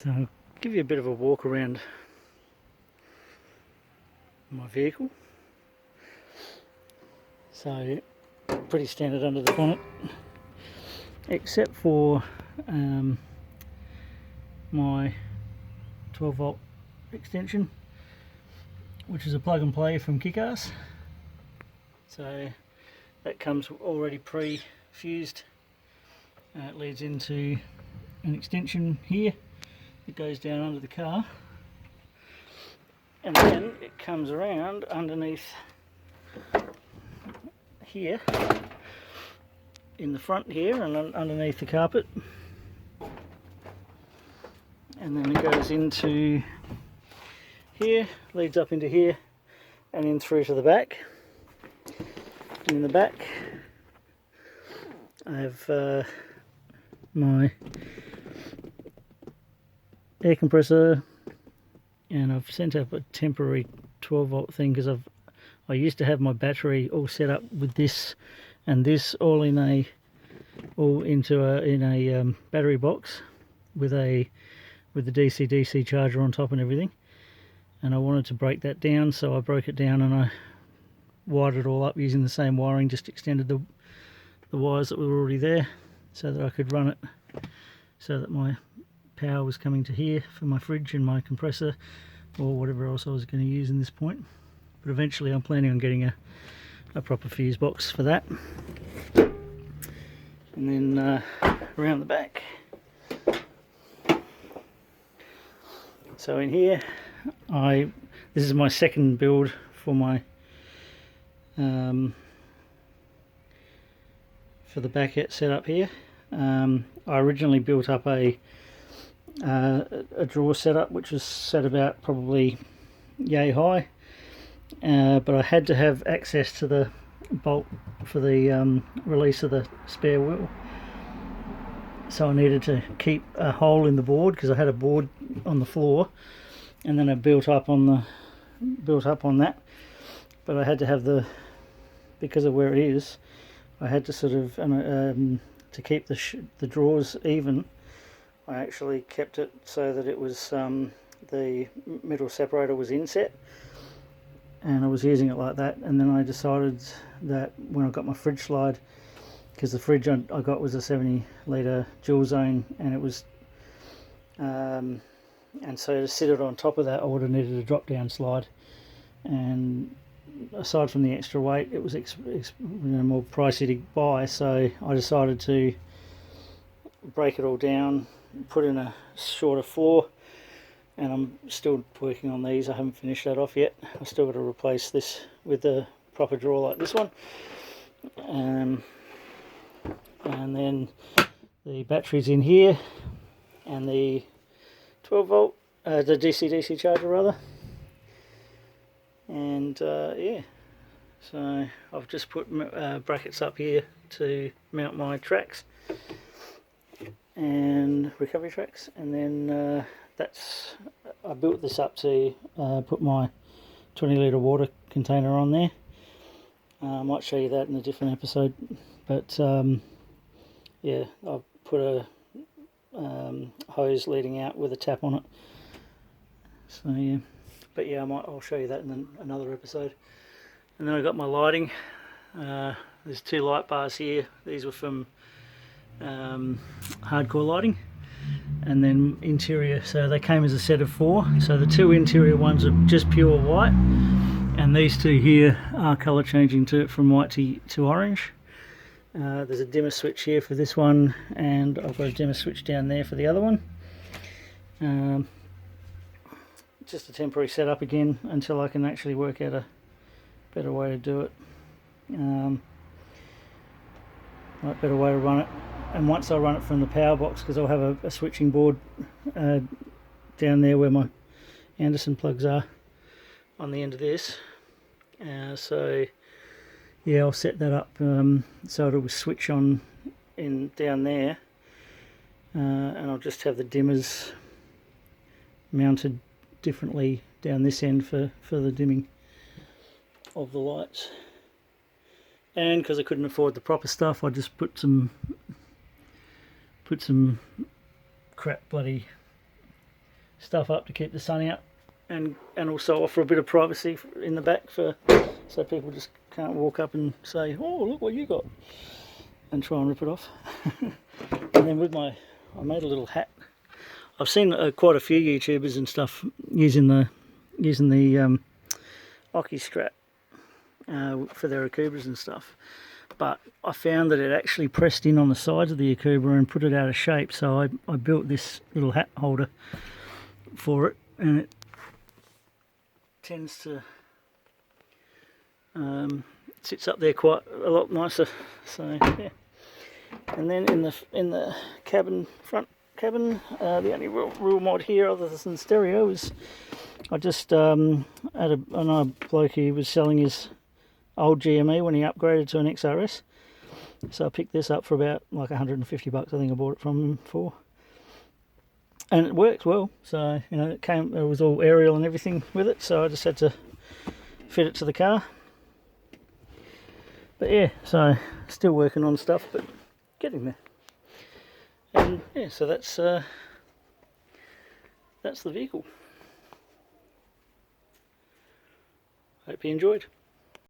So I'll give you a bit of a walk around my vehicle. So pretty standard under the bonnet, except for my 12 volt extension, which is a plug and play from Kick-Ass. So that comes already pre-fused. It leads into an extension here. It goes down under the car, and then it comes around underneath here, in the front here, and underneath the carpet, and then it goes into here, leads up into here, and in through to the back. And in the back I have my air compressor, and I've sent up a temporary 12 volt thing because I used to have my battery all set up with this and this all into a battery box with the DC charger on top and everything, and I wanted to break that down, so I broke it down and I wired it all up using the same wiring, just extended the wires that were already there so that I could run it so that my power was coming to here for my fridge and my compressor or whatever else I was going to use in this point. But eventually I'm planning on getting a proper fuse box for that. And then around the back, so in here this is my second build for my for the back setup here. I originally built up a drawer setup which was set about probably yay high, but I had to have access to the bolt for the release of the spare wheel, so I needed to keep a hole in the board because I had a board on the floor, and then I built up on that, but I had to have because of where it is, I had to sort of to keep the drawers even. I actually kept it so that it was the middle separator was inset, and I was using it like that. And then I decided that when I got my fridge slide, because the fridge I got was a 70 litre dual zone, and it was and so to sit it on top of that I would have needed a drop down slide, and aside from the extra weight it was more pricey to buy, so I decided to break it all down, put in a shorter floor, and I'm still working on these. I haven't finished that off yet. I've still got to replace this with a proper drawer like this one, and then the batteries in here, and the 12 volt the DC charger rather, and yeah, so I've just put brackets up here to mount my tracks and recovery tracks, and then I built this up to put my 20 litre water container on there. I might show you that in a different episode, but yeah, I've put a hose leading out with a tap on it. So yeah, but yeah, I'll show you that in another episode. And then I got my lighting. There's two light bars here. These were from Hardcore Lighting, and then interior, so they came as a set of 4, so the 2 interior ones are just pure white, and these 2 here are colour changing from white to orange. There's a dimmer switch here for this one, and I've got a dimmer switch down there for the other one. Just a temporary setup again until I can actually work out a better way to do it, better way to run it. And once I run it from the power box, because I'll have a switching board down there where my Anderson plugs are on the end of this, so yeah, I'll set that up so it'll switch on down there, and I'll just have the dimmers mounted differently down this end for the dimming of the lights. And because I couldn't afford the proper stuff, I just put some crap bloody stuff up to keep the sun out, and also offer a bit of privacy in the back so people just can't walk up and say, oh, look what you got, and try and rip it off. And then I made a little hat. I've seen quite a few YouTubers and stuff using the Oki strap for their Akubas and stuff, but I found that it actually pressed in on the sides of the Akuba and put it out of shape, so I built this little hat holder for it, and it tends to sits up there quite a lot nicer. So yeah. And then in the front cabin, the only real mod here other than stereo is I just I know a bloke who was selling his old GME when he upgraded to an XRS, so I picked this up for about like 150 bucks. I think I bought it from him for, and it works well. So you know, it was all aerial and everything with it, so I just had to fit it to the car. But yeah, so still working on stuff, but getting there. And yeah, so that's the vehicle. Hope you enjoyed.